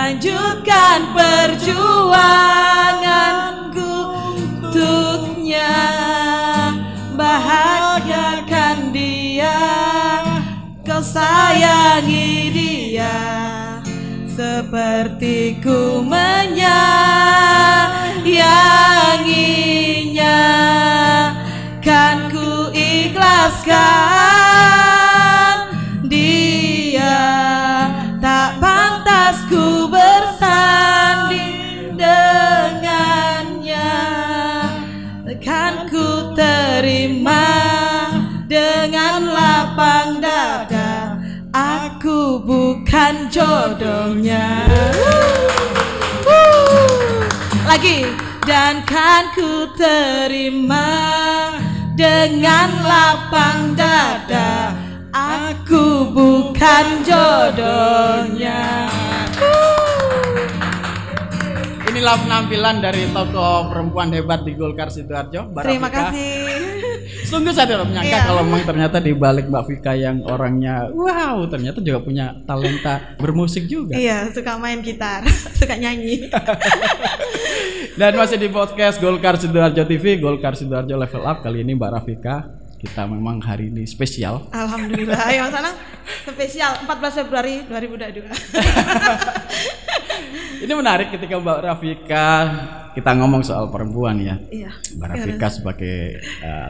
lanjutkan perjuanganku untuknya, bahagiakan dia, kau sayangi dia seperti ku menyayanginya. Kan ku ikhlaskan dia, tak pantas ku bersanding dengannya. Kan ku terima dengan lapang dada, aku bukan jodohnya. Lagi. Dan kan ku terima dengan lapang dada, aku bukan jodohnya. Inilah penampilan dari tokoh perempuan hebat di Golkar Sidoarjo, Mbak Terima Rafika. kasih. Sungguh saya tidak menyangka kalau memang ternyata di balik Mbak Vika yang orangnya wow, ternyata juga punya talenta bermusik juga. Iya, suka main gitar, suka nyanyi. Dan masih di podcast Golkar Sidoarjo TV, Golkar Sidoarjo Level Up. Kali ini Mbak Rafika, kita memang hari ini spesial. Alhamdulillah, ayo sana spesial 14 Februari 2022. Ini menarik ketika Mbak Rafika kita ngomong soal perempuan ya. Iya. Mbak Rafika sebagai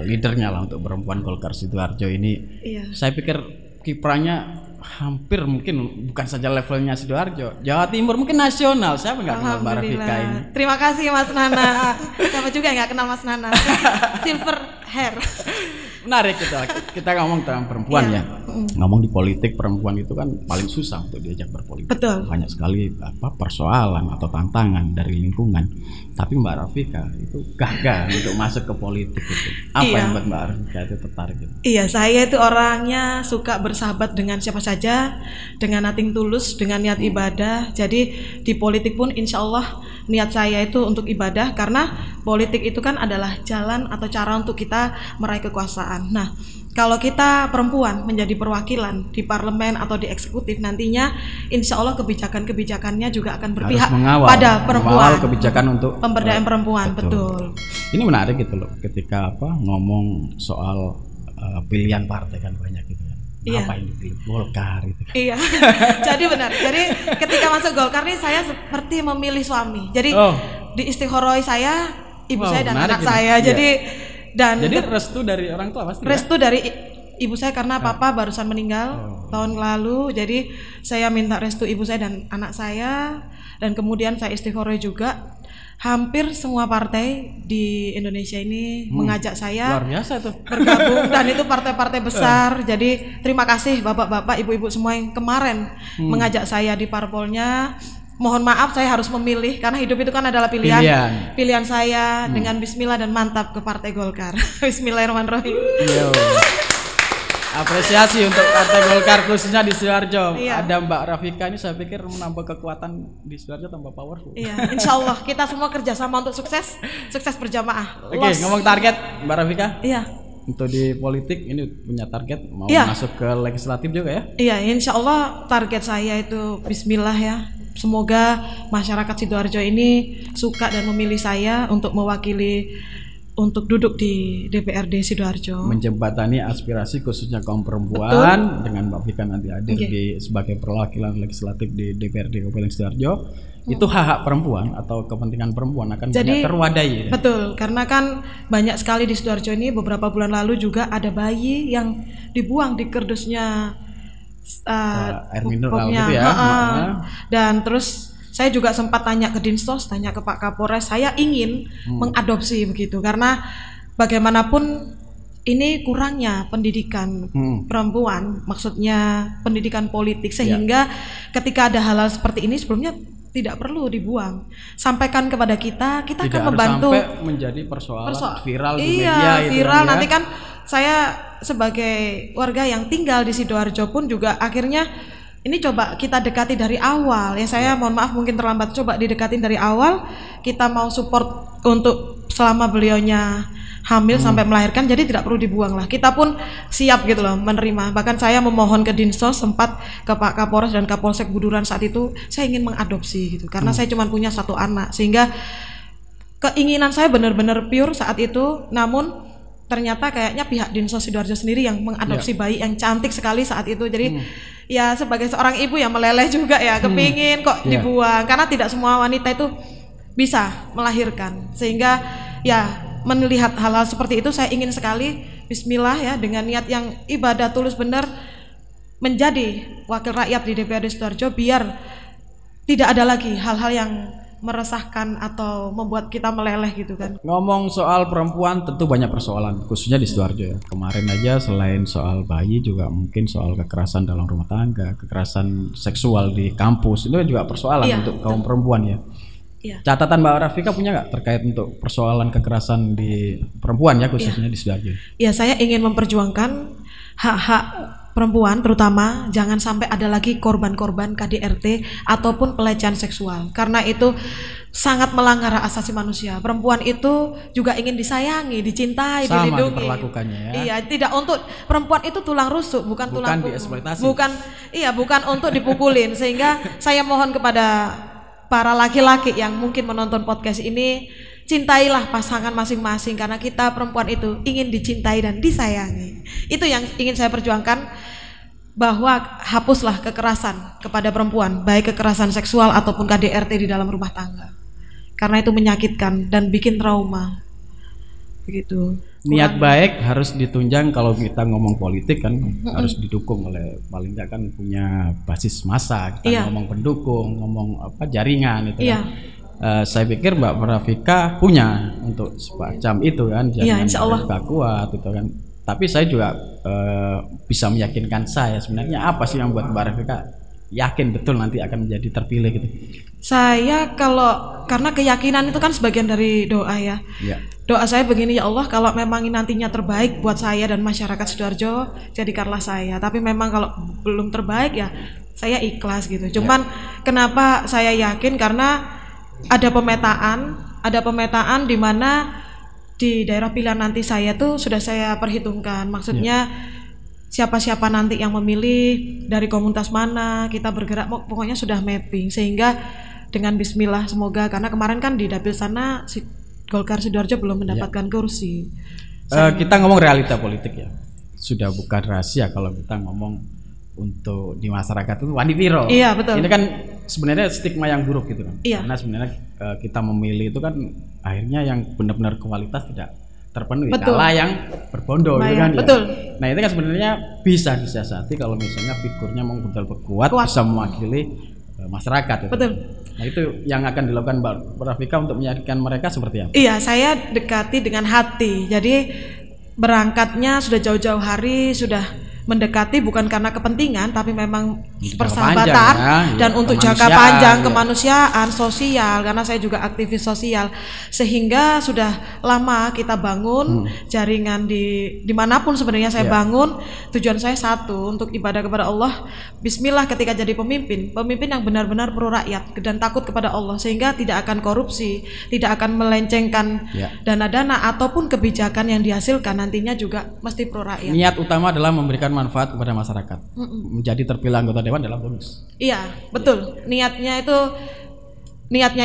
leadernya lah untuk perempuan Golkar Sidoarjo ini. Iya. Saya pikir kiprahnya hampir mungkin bukan saja levelnya Sidoarjo, Jawa Timur, mungkin nasional. Siapa nggak kenal Mbak Rafika ini? Terima kasih Mas Nana. Siapa juga nggak kenal Mas Nana? Silver hair. Menarik kita ngomong tentang perempuan ya. Ngomong di politik, perempuan itu kan paling susah untuk diajak berpolitik. Betul. Banyak sekali persoalan atau tantangan dari lingkungan. Tapi Mbak Rafika itu gagal untuk masuk ke politik itu. Apa yang buat Mbak Rafika itu tertarik itu? Iya, saya itu orangnya suka bersahabat dengan siapa saja, dengan nating tulus, dengan niat ibadah. Jadi di politik pun insya Allah niat saya itu untuk ibadah, karena politik itu kan adalah jalan atau cara untuk kita meraih kekuasaan. Nah, kalau kita perempuan menjadi perwakilan di parlemen atau di eksekutif, nantinya insya Allah kebijakan-kebijakannya juga akan berpihak pada perempuan. Kebijakan untuk pemberdayaan perempuan, betul. Ini menarik gitu loh, ketika ngomong soal pilihan partai kan banyak gitu kan. Iya. Apa ini pilih Golkar gitu kan. Iya. Jadi benar. Jadi ketika masuk Golkar nih saya seperti memilih suami. Jadi di istikharoi saya, ibu saya dan anak saya. Iya. Jadi restu dari orang tua pasti. Restu dari ibu saya karena papa barusan meninggal tahun lalu. Jadi saya minta restu ibu saya dan anak saya, dan kemudian saya istikharoi juga. Hampir semua partai di Indonesia ini mengajak saya luar biasa tuh bergabung, dan itu partai-partai besar. Jadi terima kasih bapak-bapak, ibu-ibu semua yang kemarin mengajak saya di parpolnya. Mohon maaf saya harus memilih, karena hidup itu kan adalah pilihan saya dengan bismillah dan mantap ke Partai Golkar. Bismillahirrahmanirrahim. Apresiasi untuk Partai Golkar khususnya di Sidoarjo. Iya. Ada Mbak Rafika ini, saya pikir menambah kekuatan di Sidoarjo, tambah powerful. Iya, insya Allah kita semua kerjasama untuk sukses berjamaah. Oke, ngomong target Mbak Rafika. Iya. Untuk di politik ini punya target mau masuk ke legislatif juga ya? Iya, insya Allah target saya itu bismillah ya. Semoga masyarakat Sidoarjo ini suka dan memilih saya untuk mewakili, untuk duduk di DPRD Sidoarjo, menjembatani aspirasi khususnya kaum perempuan. Betul. Dengan Mbak Vika nanti hadir sebagai perwakilan legislatif di DPRD Kabupaten Sidoarjo. Itu hak-hak perempuan atau kepentingan perempuan akan banyak terwadai. Betul, karena kan banyak sekali di Sidoarjo ini beberapa bulan lalu juga ada bayi yang dibuang di kerdusnya air mineral gitu ya. Dan terus saya juga sempat tanya ke Dinsos, tanya ke Pak Kapolres, saya ingin mengadopsi begitu, karena bagaimanapun ini kurangnya pendidikan perempuan, maksudnya pendidikan politik, sehingga ketika ada hal-hal seperti ini sebelumnya tidak perlu dibuang. Sampaikan kepada kita tidak akan membantu. Sampai menjadi persoalan viral di media. Iya, viral gitu, nanti kan saya sebagai warga yang tinggal di Sidoarjo pun juga akhirnya ini coba kita dekati dari awal ya. Saya mohon maaf mungkin terlambat, coba didekatin dari awal. Kita mau support untuk selama beliaunya hamil sampai melahirkan, jadi tidak perlu dibuang lah. Kita pun siap gitu loh menerima. Bahkan saya memohon ke Dinsos, sempat ke Pak Kapolres dan Kapolsek Buduran saat itu, saya ingin mengadopsi gitu karena saya cuma punya 1 anak, sehingga keinginan saya benar-benar pure saat itu. Namun ternyata kayaknya pihak Dinsos Sidoarjo sendiri yang mengadopsi bayi yang cantik sekali saat itu. Jadi ya sebagai seorang ibu yang meleleh juga ya, kepingin kok dibuang, karena tidak semua wanita itu bisa melahirkan. Sehingga ya melihat hal-hal seperti itu, saya ingin sekali bismillah ya, dengan niat yang ibadah tulus benar, menjadi wakil rakyat di DPRD Sidoarjo, biar tidak ada lagi hal-hal yang meresahkan atau membuat kita meleleh gitu kan. Ngomong soal perempuan tentu banyak persoalan, khususnya di Sidoarjo ya. Kemarin aja selain soal bayi juga mungkin soal kekerasan dalam rumah tangga, kekerasan seksual di kampus, itu juga persoalan untuk kaum perempuan ya. Catatan Mbak Rafika punya nggak terkait untuk persoalan kekerasan di perempuan ya, khususnya di Sidoarjo? Ya, saya ingin memperjuangkan hak-hak perempuan, terutama jangan sampai ada lagi korban-korban KDRT ataupun pelecehan seksual, karena itu sangat melanggar hak asasi manusia. Perempuan itu juga ingin disayangi, dicintai, dilindungi. Diperlakukannya ya. Iya, tidak untuk perempuan itu tulang rusuk, bukan tulang dieksploitasi. Bukan untuk dipukulin. Sehingga saya mohon kepada para laki-laki yang mungkin menonton podcast ini, cintailah pasangan masing-masing, karena kita perempuan itu ingin dicintai dan disayangi. Itu yang ingin saya perjuangkan, bahwa hapuslah kekerasan kepada perempuan, baik kekerasan seksual ataupun KDRT di dalam rumah tangga, karena itu menyakitkan dan bikin trauma. Begitu. Niat baik harus ditunjang. Kalau kita ngomong politik kan harus didukung oleh, paling nggak kan punya basis massa. Kita ngomong pendukung, ngomong jaringan itu kan. Saya pikir Mbak Rafika punya untuk semacam itu kan, jaringan kuat itu kan. Tapi saya juga bisa meyakinkan saya sebenarnya apa sih yang buat Mbak Rafika yakin betul nanti akan menjadi terpilih gitu. Saya karena keyakinan itu kan sebagian dari doa ya. Doa saya begini, ya Allah, kalau memang nantinya terbaik buat saya dan masyarakat Sidoarjo, jadikanlah saya. Tapi memang kalau belum terbaik ya saya ikhlas gitu. Cuman kenapa saya yakin, karena ada pemetaan di mana di daerah pilihan nanti saya tuh sudah saya perhitungkan. Maksudnya siapa-siapa nanti yang memilih, dari komunitas mana, kita bergerak, pokoknya sudah mapping. Sehingga dengan bismillah semoga, karena kemarin kan di dapil sana Golkar Sidoarjo belum mendapatkan kursi. Kita ngomong realita politik ya, sudah bukan rahasia kalau kita ngomong untuk di masyarakat itu wanipiro. Iya betul. Ini kan sebenarnya stigma yang buruk gitu kan. Iya. Karena sebenarnya kita memilih itu kan akhirnya yang benar-benar kualitas tidak terpenuhi. Kalah yang berbondong gitu kan. Betul. Ya. Nah itu kan sebenarnya bisa disiasati kalau misalnya figurnya mau betul kuat, bisa mewakili masyarakat. Betul. Nah itu yang akan dilakukan Mbak Rafika untuk meyakinkan mereka seperti apa? Iya, saya dekati dengan hati. Jadi berangkatnya sudah jauh-jauh hari, sudah mendekati bukan karena kepentingan, tapi memang persahabatan dan untuk jangka panjang, kemanusiaan, sosial, karena saya juga aktivis sosial, sehingga sudah lama kita bangun jaringan dimanapun sebenarnya saya bangun. Tujuan saya satu, untuk ibadah kepada Allah. Bismillah ketika jadi pemimpin yang benar-benar pro rakyat dan takut kepada Allah, sehingga tidak akan korupsi, tidak akan melencengkan dana-dana ataupun kebijakan yang dihasilkan nantinya juga mesti pro rakyat. Niat utama adalah memberikan manfaat kepada masyarakat. Menjadi terpilih anggota dewan adalah bonus. Iya, betul. Niatnya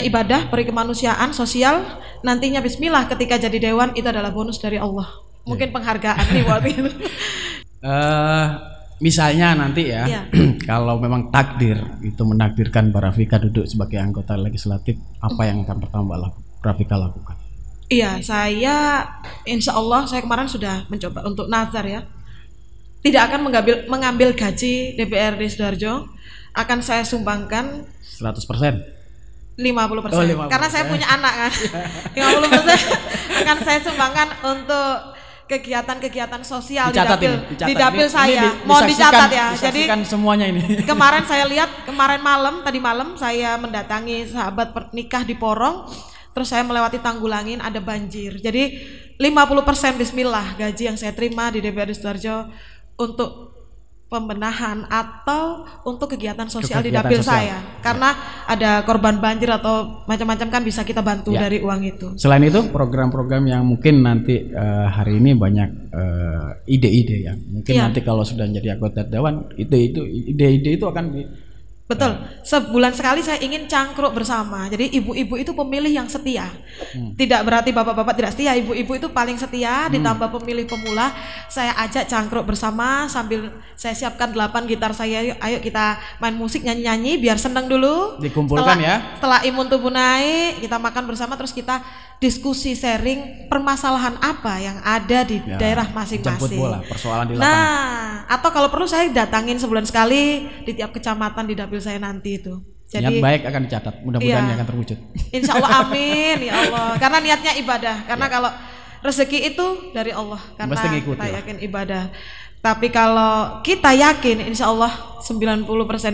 ibadah, peri kemanusiaan, sosial. Nantinya bismillah ketika jadi dewan itu adalah bonus dari Allah. Mungkin penghargaan nih waktu itu. Misalnya nanti ya, kalau memang takdir itu menakdirkan Mbak Rafika duduk sebagai anggota legislatif, apa yang akan pertama Mbak Rafika lakukan? Iya, saya insya Allah saya kemarin sudah mencoba untuk nazar ya. Tidak akan mengambil gaji DPRD Sidoarjo, akan saya sumbangkan 100%. 50%. Karena saya punya anak kan. 50% akan saya sumbangkan untuk kegiatan-kegiatan sosial di dapil saya. Mohon dicatat ya. Jadi semuanya ini. Kemarin saya lihat, tadi malam saya mendatangi sahabat nikah di Porong. Terus saya melewati Tanggulangin, ada banjir. Jadi 50% bismillah gaji yang saya terima di DPRD Sidoarjo untuk pembenahan atau untuk kegiatan sosial di dapil saya, karena ada korban banjir atau macam-macam kan bisa kita bantu dari uang itu. Selain itu program-program yang mungkin nanti hari ini banyak ide-ide ya, mungkin nanti kalau sudah jadi anggota dewan ide-ide itu akan betul. Sebulan sekali saya ingin cangkruk bersama. Jadi ibu-ibu itu pemilih yang setia. Tidak berarti bapak-bapak tidak setia. Ibu-ibu itu paling setia. Ditambah pemilih pemula, saya ajak cangkruk bersama sambil saya siapkan 8 gitar saya. Ayo kita main musik, nyanyi-nyanyi biar seneng dulu. Dikumpulkan setelah imun tubuh naik, kita makan bersama, terus kita diskusi sharing permasalahan apa yang ada di daerah masing-masing. Jemput bola, persoalan di lapangan. Nah, atau kalau perlu saya datangin sebulan sekali di tiap kecamatan di dapil saya nanti itu. Niat Jadi baik akan dicatat, mudah-mudahan akan terwujud. Insya Allah, amin ya Allah. Karena niatnya ibadah. Karena kalau rezeki itu dari Allah. Karena kita yakin ibadah. Tapi kalau kita yakin, insya Allah 90%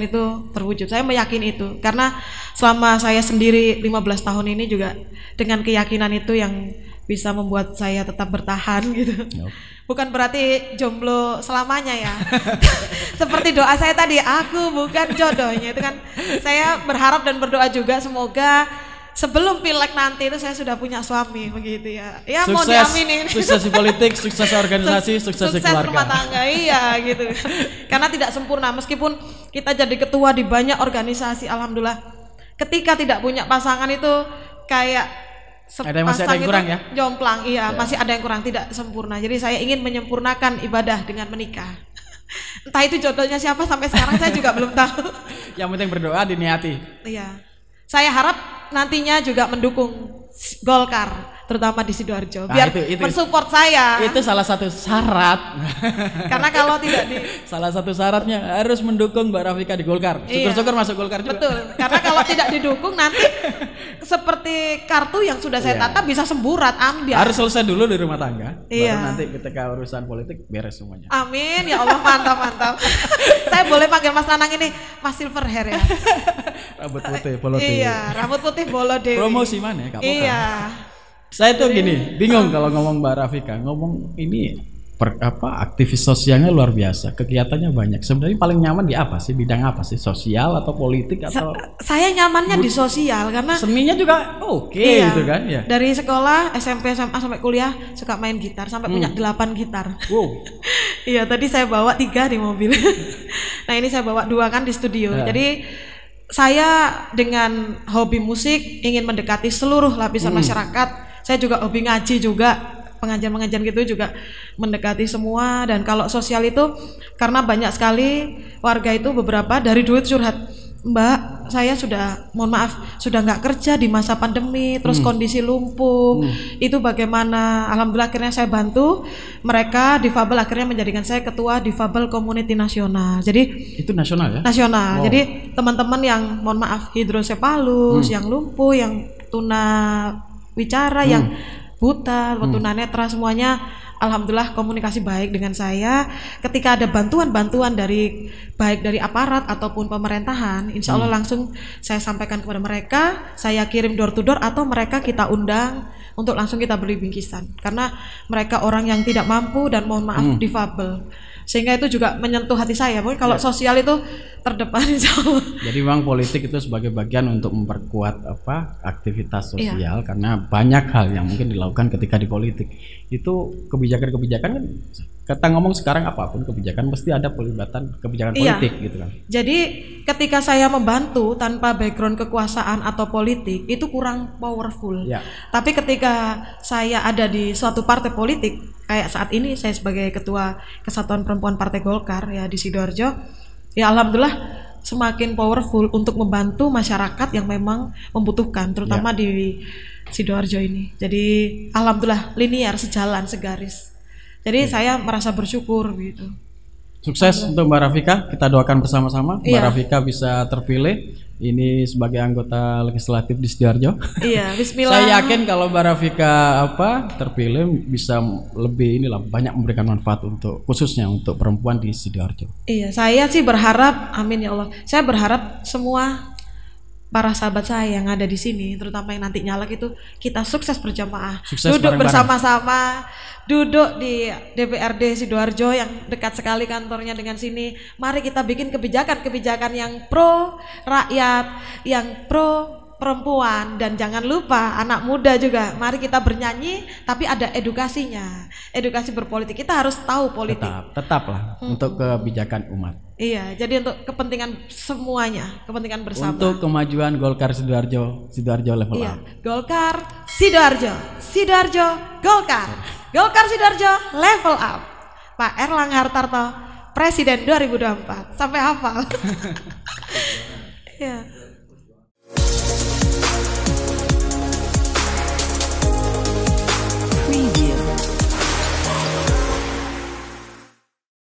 itu terwujud. Saya meyakini itu. Karena selama saya sendiri 15 tahun ini juga dengan keyakinan itu yang bisa membuat saya tetap bertahan gitu. Bukan berarti jomblo selamanya ya. Seperti doa saya tadi, aku bukan jodohnya. Itu kan saya berharap dan berdoa juga semoga sebelum pileg nanti itu saya sudah punya suami begitu ya. Ya sukses, mau diaminin. Sukses di politik, sukses organisasi, sukses di keluarga. Rumah tangga, iya gitu. Karena tidak sempurna meskipun kita jadi ketua di banyak organisasi, alhamdulillah. Ketika tidak punya pasangan itu kayak masih ada yang kurang ya? Jomplang, masih ada yang kurang, tidak sempurna. Jadi saya ingin menyempurnakan ibadah dengan menikah. Entah itu jodohnya siapa sampai sekarang saya juga belum tahu. Yang penting berdoa diniati. Iya. Saya harap nantinya juga mendukung Golkar, terutama di Sidoarjo, biar mensupport saya. Itu salah satu syarat. Karena kalau tidak salah satu syaratnya harus mendukung Mbak Rafika di Golkar. Syukur-syukur masuk Golkar juga. Betul. Karena kalau tidak didukung nanti seperti kartu yang sudah saya tata bisa semburat, ambil. Harus selesai dulu di rumah tangga. Baru nanti ketika urusan politik beres semuanya. Amin ya Allah, mantap. Saya boleh panggil Mas Nanang ini Mas Silver Hair ya. Rambut putih, bolo dewi. Iya, rambut putih bolo dewi. Promosi mana ya? Iya. Saya tuh gini, bingung kalau ngomong Mbak Rafika, ngomong ini aktivis sosialnya luar biasa, kegiatannya banyak. Sebenarnya paling nyaman di apa sih? Bidang apa sih? Sosial atau politik atau? Saya nyamannya di sosial karena seninya juga gitu kan ya. Dari sekolah, SMP, SMA sampai kuliah suka main gitar sampai punya 8 gitar. Wow. Iya, tadi saya bawa 3 di mobil. Nah, ini saya bawa 2 kan di studio. Jadi saya dengan hobi musik ingin mendekati seluruh lapisan masyarakat. Saya juga hobi ngaji juga, pengajian-pengajian gitu juga mendekati semua. Dan kalau sosial itu karena banyak sekali warga itu beberapa dari duit curhat, Mbak, saya sudah, mohon maaf, sudah nggak kerja di masa pandemi, terus kondisi lumpuh, itu bagaimana? Alhamdulillah akhirnya saya bantu mereka difabel, akhirnya menjadikan saya ketua difabel community nasional. Jadi itu nasional ya? Nasional. Wow. Jadi teman-teman yang mohon maaf hidrosepalus, yang lumpuh, yang tuna wicara, yang buta, tunanetra, semuanya alhamdulillah komunikasi baik dengan saya. Ketika ada bantuan-bantuan dari baik dari aparat ataupun pemerintahan, insya Allah langsung saya sampaikan kepada mereka, saya kirim door to door atau mereka kita undang untuk langsung kita beli bingkisan. Karena mereka orang yang tidak mampu dan mohon maaf difabel. Sehingga itu juga menyentuh hati saya. Mungkin kalau sosial itu terdepan insya Allah. Jadi memang politik itu sebagai bagian untuk memperkuat aktivitas sosial karena banyak hal yang mungkin dilakukan ketika di politik. Itu kebijakan-kebijakan kan kita ngomong sekarang apapun kebijakan pasti ada pelibatan kebijakan politik gitu kan. Jadi ketika saya membantu tanpa background kekuasaan atau politik itu kurang powerful. Tapi ketika saya ada di suatu partai politik kayak saat ini saya sebagai ketua Kesatuan Perempuan Partai Golkar ya di Sidoarjo, ya alhamdulillah semakin powerful untuk membantu masyarakat yang memang membutuhkan, terutama di Sidoarjo ini. Jadi alhamdulillah linear, sejalan, segaris. Jadi saya merasa bersyukur gitu. Sukses untuk Mbak Rafika, kita doakan bersama-sama Mbak Rafika bisa terpilih ini sebagai anggota legislatif di Sidoarjo. Iya, bismillah. Saya yakin kalau Mbak Rafika terpilih bisa lebih banyak memberikan manfaat untuk khususnya untuk perempuan di Sidoarjo. Iya, saya sih berharap, amin ya Allah. Saya berharap semua para sahabat saya yang ada di sini, terutama yang nanti nyalek itu, kita sukses berjamaah, bareng-bareng. duduk bersama-sama, duduk di DPRD Sidoarjo yang dekat sekali kantornya dengan sini. Mari kita bikin kebijakan-kebijakan yang pro rakyat, yang pro perempuan, dan jangan lupa anak muda juga. Mari kita bernyanyi tapi ada edukasinya, edukasi berpolitik. Kita harus tahu politik. Tetaplah untuk kebijakan umat. Iya, jadi untuk kepentingan semuanya, kepentingan bersama. Untuk kemajuan Golkar Sidoarjo level up. Golkar Sidoarjo, Sidoarjo Golkar, Golkar Sidoarjo level up. Pak Erlangga Hartarto, Presiden 2024. Sampai hafal. Iya.